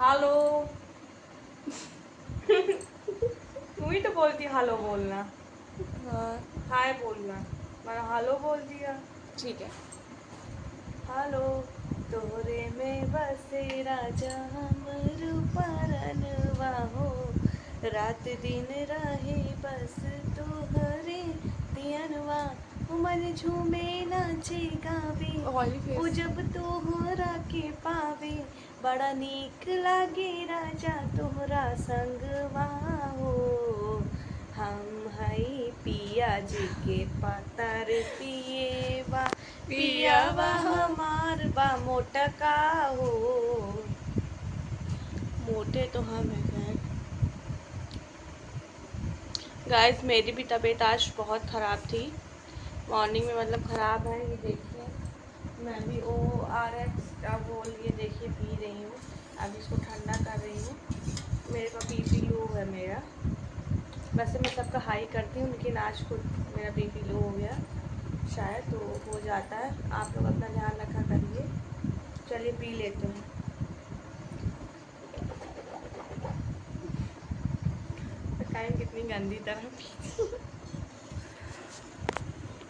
Hello. तू ही तो बोलती हेलो बोलना, हाँ हाय बोलना। मैंने हेलो बोल दिया। ठीक है। हेलो। तोहरे में बसे राजा हमर परनवा हो, रात दिन रहे बस तोहरे दियनवा। मन झूमे नाचे गावे, ऑयली ओ फेस। जब तोहरा के पावे। बड़ा नीक लागे राजा तोहरा संगवा हो। हम हई पिया जी के पातर पिएवा, पियावा हमार बा मोटका हो। मोटे तो हम हैं खैर। गाइस मेरी भी तबीयत आज बहुत ख़राब थी, मॉर्निंग में मतलब ख़राब है। ये देखिए मैं भी ORX का वो ये देखिए पी रही हूँ। अब इसको ठंडा कर रही हूँ। मेरे का बीपी लो है मेरा। वैसे मैं सबका हाई करती हूँ लेकिन आज खुद मेरा बीपी लो हो गया शायद, तो हो जाता है। आप लोग अपना ध्यान रखा करिए। चलिए पी लेते हैं। टाइम कितनी गंदी तरह पी।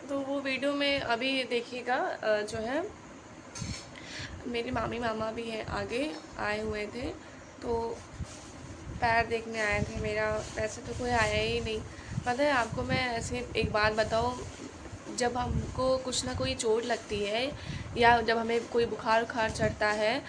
तो वो वीडियो में अभी देखिएगा, जो है मेरी मामी मामा भी हैं, आगे आए हुए थे तो पैर देखने आए थे मेरा। वैसे तो कोई आया ही नहीं। पता है आपको, मैं ऐसे एक बात बताऊँ, जब हमको कुछ ना कोई चोट लगती है या जब हमें कोई बुखार उखार चढ़ता है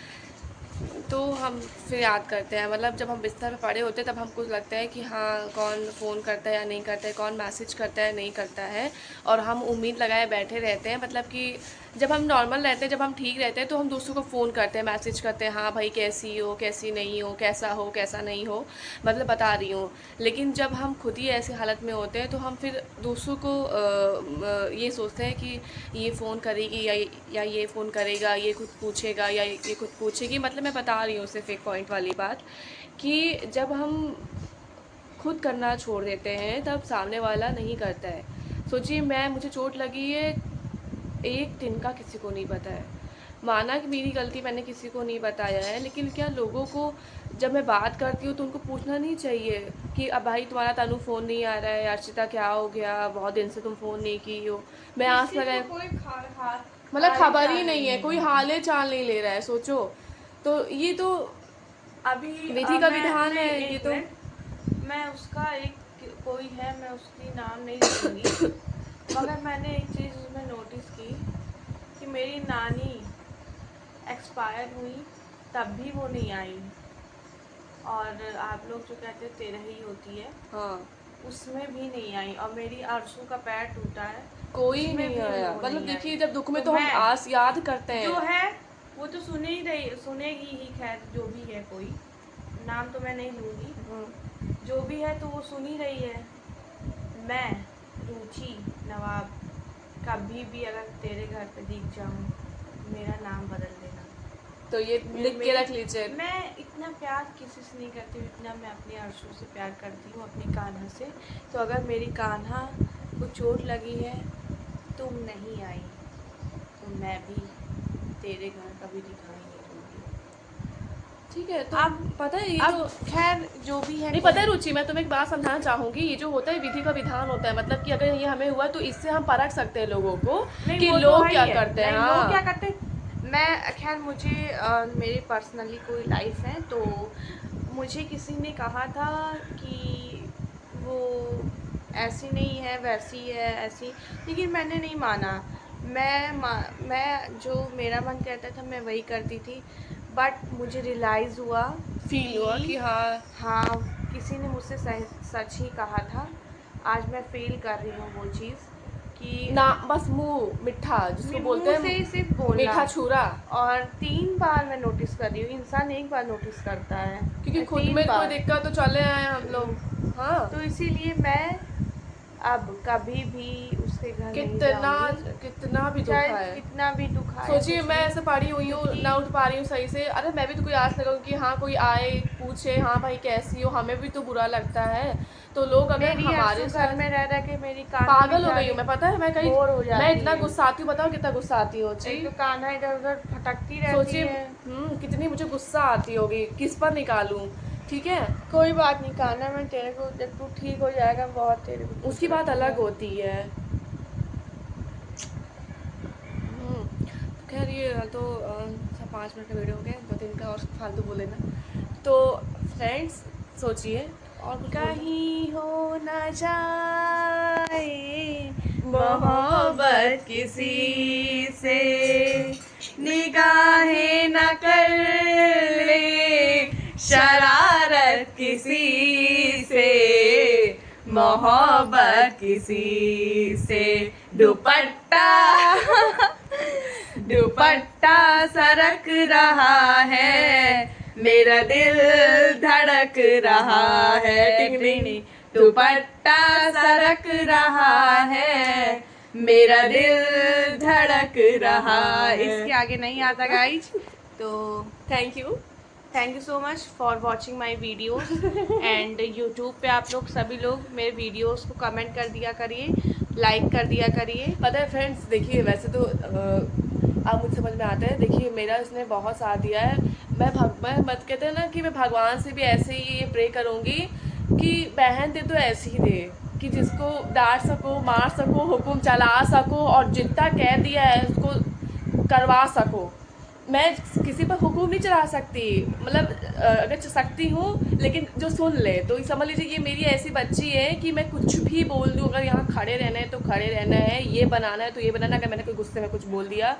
तो हम फिर याद करते हैं। मतलब जब हम बिस्तर पे पड़े होते हैं तब हमको लगता है कि हाँ, कौन फ़ोन करता है या नहीं करता है, कौन मैसेज करता है नहीं करता है, और हम उम्मीद लगाए बैठे रहते हैं। मतलब कि जब हम नॉर्मल रहते हैं, जब हम ठीक रहते हैं तो हम दूसरों को फ़ोन करते हैं, मैसेज करते हैं, हाँ भाई कैसी हो, कैसी नहीं हो, कैसा हो, कैसा नहीं हो, मतलब बता रही हूँ। लेकिन जब हम खुद ही ऐसी हालत में होते हैं तो हम फिर दूसरों को ये सोचते हैं कि ये फ़ोन करेगी या ये फ़ोन करेगा, ये खुद पूछेगा या ये खुद पूछेगी। मतलब मैं बता रही हूँ सिर्फ एक पॉइंट वाली बात, कि जब हम खुद करना छोड़ देते हैं तब सामने वाला नहीं करता है। सोचिए, मुझे चोट लगी है, एक दिन का किसी को नहीं पता है। माना कि मेरी गलती, मैंने किसी को नहीं बताया है, लेकिन क्या लोगों को जब मैं बात करती हूँ तो उनको पूछना नहीं चाहिए कि अब भाई तुम्हारा तनु फ़ोन नहीं आ रहा है, अर्चिता क्या हो गया, बहुत दिन से तुम फ़ोन नहीं की हो। मैं आस किसी को लगाए, कोई मतलब हाल खबर ही चाल नहीं है, नहीं कोई है। हाल चाल नहीं ले रहा है, सोचो। तो ये तो अभी विधि का मैं विधान नहीं, है ये एक तो। मिनट। मैं उसका एक कोई है, मैं उसकी नाम नहीं लूँगी, मगर मैंने एक चीज़ उसमें नोटिस की कि मेरी नानी एक्सपायर हुई तब भी वो नहीं आई। और आप लोग जो कहते हैं तेरह ही होती है, हाँ, उसमें भी नहीं आई। और मेरी आरसू का पैर टूटा है, कोई उसमें नहीं भी आया। वो मतलब नहीं आई। देखिए, जब दुख में तो तो हम मैं आस याद करते जो हैं। है वो तो सुने ही रही, सुनेगी ही। खैर जो भी है, कोई नाम तो मैं नहीं लूँगी, जो भी है तो वो सुन ही रही है। मैं रुचि नवाब कभी भी अगर तेरे घर पे दिख जाऊँ, मेरा नाम बदल देना। तो ये लिख के मेरी रख लीजिए। मैं इतना प्यार किसी से नहीं करती हूँ जितना मैं अपनी आरज़ू से प्यार करती हूँ, अपनी कान्हा से। तो अगर मेरी कान्हा को चोट लगी है, तुम नहीं आई, तो मैं भी तेरे घर कभी दिखाई नहीं दूँगी। ठीक है, तो अब पता है ये अब जो, खैर जो भी है, नहीं कोई पता है रुचि, मैं तुम्हें एक बात समझाना चाहूंगी। ये जो होता है विधि का विधान होता है, मतलब कि अगर ये हमें हुआ तो इससे हम परख सकते हैं लोगों को नहीं, कि वो तो लोग है क्या ही है। करते हैं। नहीं, लोग क्या हाँ, करते हैं। मैं खैर मुझे मेरी पर्सनली कोई लाइफ है, तो मुझे किसी ने कहा था कि वो ऐसी नहीं है, वैसी है, ऐसी। लेकिन मैंने नहीं माना। मैं जो मेरा मन कहता था मैं वही करती थी। बट मुझे रियलाइज़ हुआ फील हुआ कि कि हाँ। हाँ, किसी ने मुझसे सच ही कहा था। आज मैं फ़ील कर रही हूँ वो चीज़ कि ना, बस मुंह मिठा जिसको बोलते मुँह हैं, से सिर्फ बोलना। मीठा छुरा। और 3 बार मैं नोटिस कर रही हूँ, इंसान एक बार नोटिस करता है, क्योंकि खुद 3 में कोई बार। दिक्कत तो चले आए हम लोग। हाँ, तो इसीलिए मैं अब कभी भी उसके घर नहीं कितना जाऊंगी, कितना भी दुख चाहे है। कितना भी दुख आए। सोचिए कुछ मैं भी, ऐसे पड़ी हुई हूँ, क्योंकि ना उठ पा रही हूँ सही से। अरे मैं भी तो कोई आस लगाऊं कि हाँ कोई आए पूछे हाँ भाई कैसी हो, हमें भी तो बुरा लगता है। तो लोग अगर मेरी हमारे हंसू घर साथ, में रह के मेरी कान्हा पागल हो गई हूँ बेचारी मैं, पता है मैं कहीं, बोर हो मैं जाती इतना है। गुस्सा आती हूँ, बताओ कितना गुस्सा आती हो जी। एक तो कान्हा इधर उधर भटकती रहती सोचिए है। कितनी मुझे गुस्सा आती होगी, किस पर निकालूं। ठीक है, कोई बात नहीं कान्हा, मैं तेरे को जब तू ठीक हो जाएगा बहुत तेरे को खुश उसकी बात अलग रखूंगा। होती है। खैर ये तो 5 मिनट का वीडियो हो गया, 2-3 का और फालतू बोले ना। तो फ्रेंड्स सोचिए और कुछ बोलना। कहीं हो न जाए मोहब्बत किसी से, निगाहें न कर ले शरारत किसी से, मोहब्बत किसी से, दुपट्टा दुपट्टा सरक रहा है, मेरा दिल धड़क रहा है, टिंग टिंग, दुपट्टा सरक रहा है, मेरा दिल धड़क रहा है। इसके आगे नहीं आता गाइज। तो thank you. Thank you so much for watching my videos and YouTube पे आप लोग सभी लोग मेरे वीडियोस को कमेंट कर दिया करिए, लाइक कर दिया करिए। पता है फ्रेंड्स, देखिए वैसे तो आप मुझे समझ में आता है, देखिए मेरा इसने बहुत साथ दिया है। मैं मत कहते हैं ना कि मैं भगवान से भी ऐसे ही ये प्रे करूँगी कि बहन दे तो ऐसी ही दे कि जिसको डांट सको, मार सको, हुक्म चला सको और जितना कह दिया है उसको करवा सको। मैं किसी पर हुक्म नहीं चला सकती, मतलब अगर सकती हूँ लेकिन जो सुन ले। तो समझ लीजिए ये मेरी ऐसी बच्ची है कि मैं कुछ भी बोल दूँ, अगर यहाँ खड़े रहना है तो खड़े रहना है, ये बनाना है तो ये बनाना है। अगर मैंने कोई गुस्से में कुछ बोल दिया,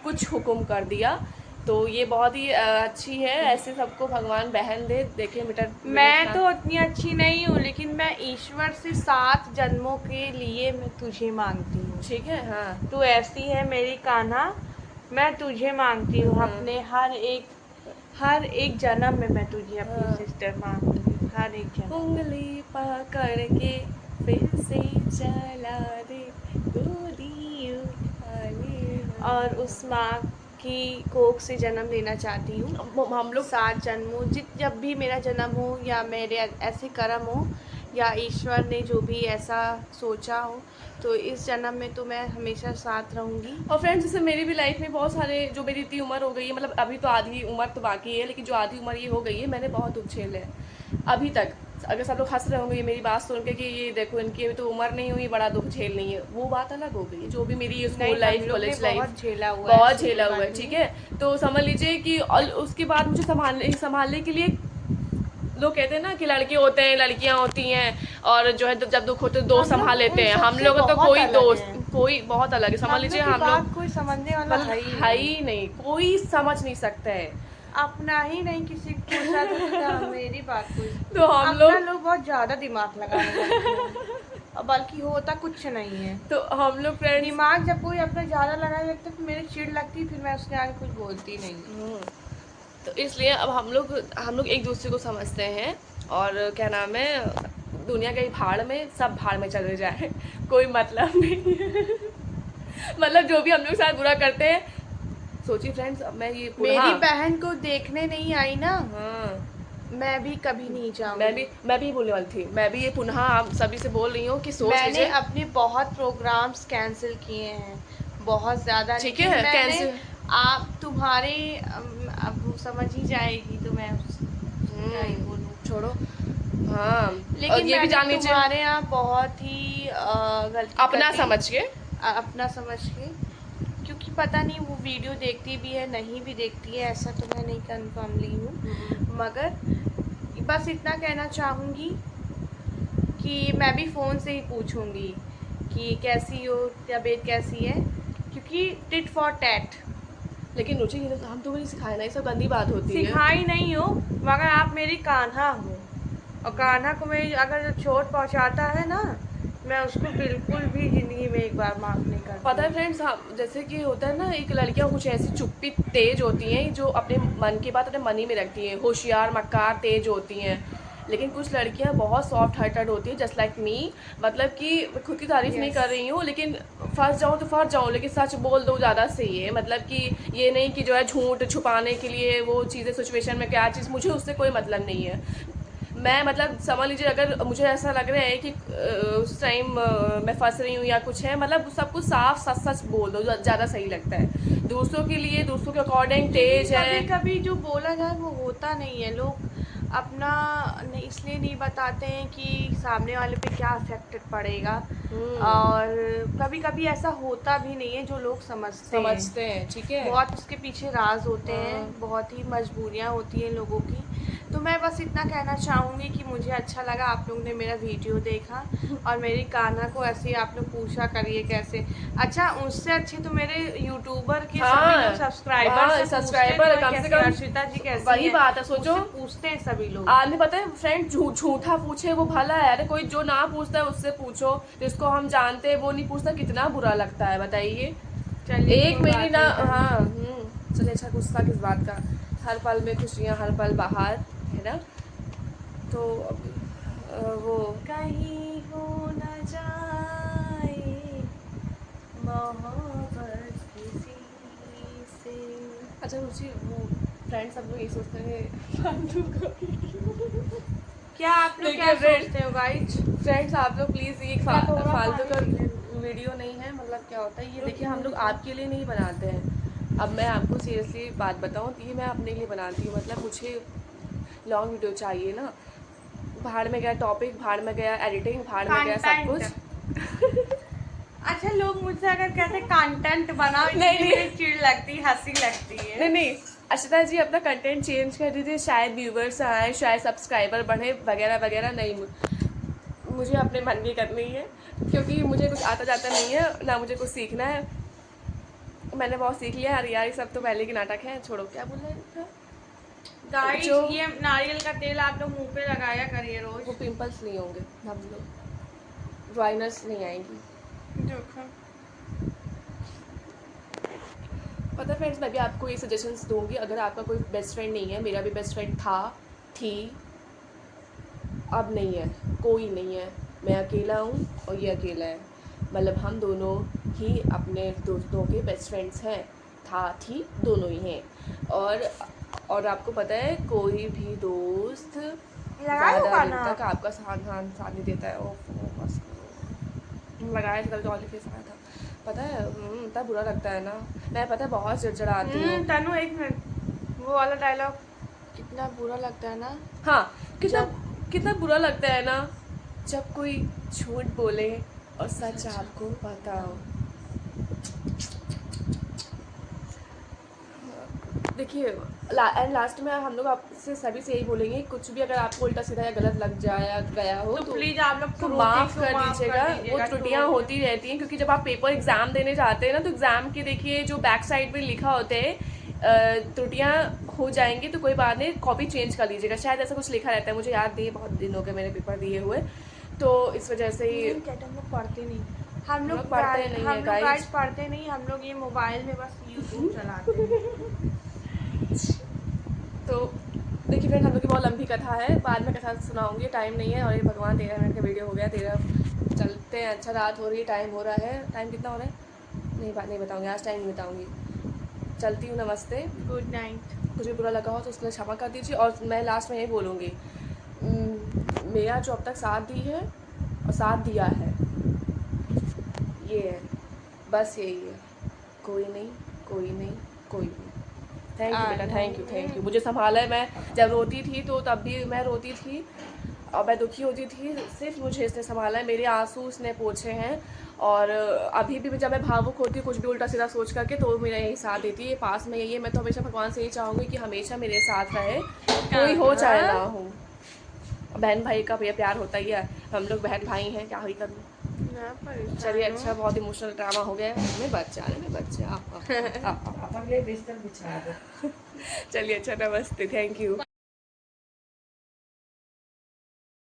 कुछ हुक्म कर दिया, तो ये बहुत ही अच्छी है। ऐसे सबको भगवान बहन दे। देखिए मैं तो उतनी अच्छी नहीं हूँ, लेकिन मैं ईश्वर से 7 जन्मों के लिए मैं तुझे मांगती हूँ। ठीक है, हाँ तू ऐसी है मेरी कान्हा, मैं तुझे मांगती हूँ अपने हर एक जन्म में मैं तुझे अपनी सिस्टर मांगती हूँ, हर एक जन्म। उंगली पकड़ के फिर से चला दे, गोदी उठा ले। और उस माँ की कोख से जन्म लेना चाहती हूँ। हम लोग 7 जन्मों जब भी मेरा जन्म हो या मेरे ऐसे कर्म हो या ईश्वर ने जो भी ऐसा सोचा हो, तो इस जन्म में तो मैं हमेशा साथ रहूँगी। और फ्रेंड्स जैसे मेरी भी लाइफ में बहुत सारे, जो मेरी इतनी उम्र हो गई है, मतलब अभी तो आधी उम्र तो बाकी है, लेकिन जो आधी उम्र ये हो गई है, मैंने बहुत दुख झेले हैं अभी तक। अगर सब लोग हंस रहे होंगे ये मेरी बात सुन के कि ये देखो इनकी अभी तो उम्र नहीं हुई, बड़ा दुख झेल नहीं है, वो बात अलग हो गई है। जो भी मेरी स्कूल लाइफ, कॉलेज लाइफ, बहुत झेला हुआ है, बहुत झेला हुआ है। ठीक है, तो समझ लीजिए कि और उसके बाद मुझे संभालने के लिए लोग कहते हैं ना कि लड़के होते हैं, लड़कियां होती हैं, और जो है जब दुख होते दोस्त संभाल लेते हैं। हम लोग तो कोई दोस्त, कोई बहुत अलग है। समझ लीजिए हम लोग कोई समझने वाला है ही नहीं, कोई समझ नहीं सकता है। अपना ही नहीं किसी को पूछा तो मेरी बात कोई। तो हम लोग बहुत ज्यादा दिमाग लगाने लगते हैं, बल्कि होता कुछ नहीं है। तो हम लोग फ्रेंड्स, दिमाग जब कोई अपना ज्यादा लगाने लगता है, फिर मेरी चिढ़ लगती, फिर मैं उसके आगे कुछ बोलती नहीं। तो इसलिए अब हम लोग एक दूसरे को समझते हैं। और क्या नाम है, दुनिया गई भाड़ में, सब भाड़ में चले जाए, कोई मतलब नहीं है। मतलब जो भी हम लोग साथ बुरा करते हैं, सोचिए फ्रेंड्स, अब मैं ये मेरी बहन को देखने नहीं आई ना, हाँ मैं भी कभी नहीं जाऊंगी। मैं भी बोलने वाली थी, मैं भी ये पुनः आप सभी से बोल रही हूँ कि सोच मैंने लीजिए। अपने बहुत प्रोग्राम्स कैंसिल किए हैं, बहुत ज्यादा। ठीक है, कैंसिल, आप तुम्हारे अब समझ ही जाएगी तो मैं क्या ही बोलूं। छोड़ो। हाँ, लेकिन और ये भी जान लीजिए तुम्हारे यहाँ बहुत ही गलती अपना समझ के, अपना समझ के, क्योंकि पता नहीं वो वीडियो देखती भी है नहीं भी देखती है, ऐसा तो मैं नहीं कंफर्म ली हूँ। मगर बस इतना कहना चाहूँगी कि मैं भी फ़ोन से ही पूछूंगी कि कैसी हो, तबीयत कैसी है, क्योंकि टिट फॉर टैट। लेकिन रुचि हम तो नहीं सिखाया ना, ये सब गंदी बात होती है। सिखाई नहीं हो, मगर आप मेरी कान्हा हो, और कान्हा को मैं अगर चोट पहुंचाता है ना, मैं उसको बिल्कुल भी ज़िंदगी में एक बार माफ़ नहीं करती। पता है फ्रेंड्स, जैसे कि होता है ना, एक लड़कियां कुछ ऐसी चुप्पी तेज होती हैं जो अपने मन की बात अपने मन ही में रखती हैं, होशियार मक्कार तेज होती हैं। लेकिन कुछ लड़कियां बहुत सॉफ्ट हार्टेड होती है, जस्ट लाइक मी। मतलब कि खुद की तारीफ नहीं कर रही हूँ, लेकिन फंस जाऊँ तो फंस जाऊँ, लेकिन सच बोल दो ज़्यादा सही है। मतलब कि ये नहीं कि जो है झूठ छुपाने के लिए वो चीज़ें सिचुएशन में क्या चीज़, मुझे उससे कोई मतलब नहीं है। मैं मतलब समझ लीजिए, अगर मुझे ऐसा लग रहा है कि उस टाइम मैं फंस रही हूँ या कुछ है, मतलब सब कुछ साफ सच सच बोल दो, ज़्यादा सही लगता है। दूसरों के लिए, दूसरों के अकॉर्डिंग तेज है। कभी कभी जो बोला जाए वो होता नहीं है। लोग अपना नहीं इसलिए नहीं बताते हैं कि सामने वाले पे क्या अफेक्टेड पड़ेगा, और कभी कभी ऐसा होता भी नहीं है जो लोग समझते हैं। ठीक है। बहुत उसके पीछे राज होते हैं, हाँ। बहुत ही मजबूरियाँ होती हैं लोगों की। तो मैं बस इतना कहना चाहूँगी कि मुझे अच्छा लगा आप लोग ने मेरा वीडियो देखा, और मेरी कान्हा को ऐसे ही आप लोग पूछा करिए कैसे। अच्छा, उससे अच्छे तो मेरे यूट्यूबर के सभी लोग सब्सक्राइबर से पूछते सब्सक्राइबर हैं कम से कैसे कम, अर्शिता जी कैसी वही हैं, बात है, सोचो। मुझसे पूछते हैं सभी लोग। आदमी पता है फ्रेंड, झूठा पूछे वो भला है। अरे कोई जो ना पूछता है उससे पूछो, जिसको हम जानते हैं वो नहीं पूछता, कितना बुरा लगता है बताइए। चलिए, एक कोई मेरी बात ना, नहीं बहन। हाँ चलिए, अच्छा गुस्सा किस बात का। हर पल में खुशियाँ, हर पल बाहर, है ना। तो वो कहीं हो न जाए मोहब्बत किसी से। अच्छा रुचि, वो फ्रेंड सब लोग ये सोचते हैं फालतू का। क्या आप लोग क्या देखिए सोचते हो गाइज? फ्रेंड्स, आप लोग प्लीज़ ये क्या थोड़ा फालतू पानी का पी लेना। वीडियो नहीं है। मतलब क्या होता है ये, देखिए हम लोग रुको। आपके लिए नहीं बनाते हैं। अब मैं आपको सीरियसली बात बताऊं तो ये मैं अपने लिए बनाती हूँ। मतलब मुझे लॉन्ग वीडियो चाहिए ना, भाड़ में गया टॉपिक, भाड़ में गया एडिटिंग, भाड़ में गया सब कंटेंट। कुछ। अच्छा, लोग मुझसे अगर कहते कंटेंट बनाओ, नहीं इसलिए नहीं मुझे चिढ़ लगती, हंसी लगती है। नहीं, अर्शिता जी अपना कंटेंट चेंज कर दीजिए, शायद व्यूवर्स आए, शायद सब्सक्राइबर बढ़े, वगैरह वगैरह। नहीं, मुझे अपने मन की करनी है, क्योंकि मुझे कुछ आता जाता नहीं है ना, मुझे कुछ सीखना है। मैंने बहुत सीख लिया यार, ये सब तो पहले के नाटक है, छोड़ो। क्या बोल रहे थे गाइस, जो, ये नारियल का तेल आप लोग मुंह पे लगाया करिए रोज। वो पिंपल्स नहीं होंगे, हम लोग ड्राइनेस नहीं आएगी। देखो, पता फ्रेंड्स, मैं भी आपको ये सजेशंस दूंगी। अगर आपका कोई बेस्ट फ्रेंड नहीं है, मेरा भी बेस्ट फ्रेंड था, थी, अब नहीं है, कोई नहीं है। मैं अकेला हूँ और ये अकेला है। मतलब हम दोनों ही अपने दोस्तों के बेस्ट फ्रेंड्स हैं, था थी दोनों ही हैं। और आपको पता है, कोई भी दोस्त लगाओ ज़्यादा दिन खाना। तक आपका साथ नहीं देता है। ओह बस लगाया था, कल जॉली फेस आया था, पता है। इतना बुरा लगता है ना, मैं पता है बहुत चिड़चिड़ाती हूँ। तनु, एक मिनट, वो वाला डायलॉग कितना बुरा लगता है ना। हाँ, कितना जब कितना बुरा लगता है ना, जब कोई झूठ बोले और सच आपको पता हो। देखिए एंड लास्ट में हम लोग आपसे सभी से यही बोलेंगे, कुछ भी अगर आपको उल्टा सीधा या गलत लग जाया गया हो तो प्लीज आप लोग तो फ्रूटी माफ़ को कर माफ दीजिएगा। वो दीजिएगा, त्रुटियां होती रहती हैं, क्योंकि जब आप पेपर एग्ज़ाम देने जाते हैं ना, तो एग्ज़ाम के देखिए जो बैक साइड पे लिखा होता है, त्रुटियां हो जाएंगी तो कोई बात नहीं, कॉपी चेंज कर लीजिएगा, शायद ऐसा कुछ लिखा रहता है। मुझे याद नहीं है, बहुत दिन हो गए मेरे पेपर दिए हुए, तो इस वजह से ही कहते हम लोग पढ़ते नहीं। हम लोग पढ़ते नहीं है गाइस गाइज। पढ़ते नहीं, हम लोग ये मोबाइल में बस यूट्यूब चलाते हैं। तो देखिए फ्रेंड, हम लोग की बहुत लंबी कथा है, बाद में कथा सुनाऊंगी, टाइम नहीं है। और ये भगवान 13 मिनट का वीडियो हो गया, 13 चलते हैं। अच्छा रात हो रही है, टाइम हो रहा है, टाइम कितना हो रहा है नहीं बताऊंगी, आज टाइम नहीं बताऊंगी। चलती हूँ, नमस्ते। Good night. कुछ भी बुरा लगा हो तो उसके लिए क्षमा कर दीजिए। और मैं लास्ट में यही बोलूँगी, मेरा जो अब तक साथ दी है और साथ दिया है, ये है, बस यही है। कोई नहीं, कोई नहीं, कोई नहीं। थैंक यू बेटा, थैंक यू। मुझे संभाला है। मैं जब रोती थी तो तब भी मैं रोती थी, और मैं दुखी होती थी, सिर्फ मुझे इसने संभाला है, मेरे आंसू इसने पोंछे हैं। और अभी भी जब मैं भावुक होती हूँ कुछ भी उल्टा सीधा सोच करके, तो मेरा यही साथ देती है, पास में यही है। मैं तो हमेशा भगवान से यही चाहूँगी कि हमेशा मेरे साथ रहे, कोई हो चाहे ना हो। बहन भाई का भैया प्यार होता ही है, हम लोग बहन भाई हैं, क्या ही करूँ। चलिए, अच्छा बहुत इमोशनल ड्रामा हो गया। मैं बच्चा बिस्तर बिछा दो। चलिए, अच्छा नमस्ते, थैंक यू।